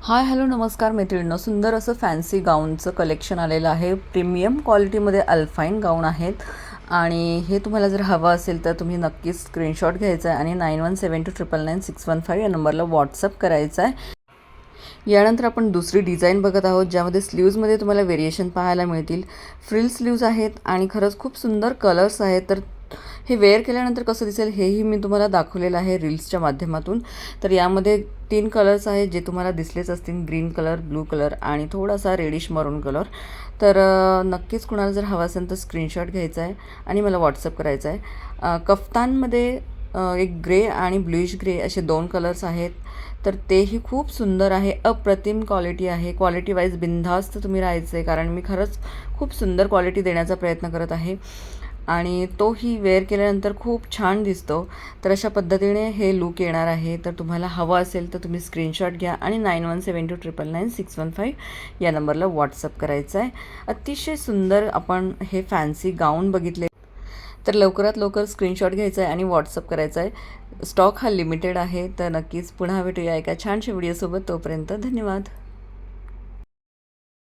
Hi hello नमस्कार मैत्रिणींनो, सुंदर असं फॅन्सी गाऊनचं कलेक्शन आलेलं आहे. प्रीमियम क्वालिटीमध्ये अल्फाईन गाऊन आहेत आणि हे तुम्हाला जर हवं असेल तर तुम्ही नक्कीच स्क्रीनशॉट घ्यायचा आहे आणि 9172999615 या नंबरला व्हॉट्सअप करायचा आहे. यानंतर आपण दुसरी डिझाईन बघत आहोत, ज्यामध्ये स्लीव्जमध्ये तुम्हाला व्हेरिएशन पाहायला मिळतील. फ्रिल स्लीव्ज आहेत आणि खरंच खूप सुंदर कलर्स आहेत. तर हे वेअर केल्यानंतर कसं दिसेल हेही मी तुम्हाला दाखवलेलं आहे रील्सच्या माध्यमातून. तर यामध्ये 3 कलर्स आहेत जे तुम्हाला दिसलेच असतील, ग्रीन कलर, ब्लू कलर आणि थोडासा रेडिश मरून कलर. तर नक्कीच कुणाला जर हवा असेल तर स्क्रीनशॉट घ्यायचा आहे आणि मला व्हॉट्सअप करायचा आहे. कफ्तानमध्ये एक ग्रे आणि ब्लूइश ग्रे असे 2 कलर्स आहेत. तर तेही खूप सुंदर आहे, अप्रतिम क्वालिटी आहे. क्वालिटी वाईज बिनधास्त तुम्ही राहायचं आहे, कारण मी खरंच खूप सुंदर क्वालिटी देण्याचा प्रयत्न करत आहे आणि तोही वेअर केल्यानंतर खूप छान दिसतो. तर अशा पद्धतीने हे लूक येणार आहे. तर तुम्हाला हवं असेल तर तुम्ही स्क्रीनशॉट घ्या आणि 9172999615 या नंबरला व्हॉट्सअप करायचं आहे. अतिशय सुंदर आपण हे फॅन्सी गाऊन बघितले. तर लवकरात लवकर स्क्रीनशॉट घ्यायचा आहे आणि व्हॉट्सअप करायचा आहे. स्टॉक हा लिमिटेड आहे. तर नक्कीच पुन्हा भेटूया एका छानशा व्हिडिओसोबत. तोपर्यंत धन्यवाद.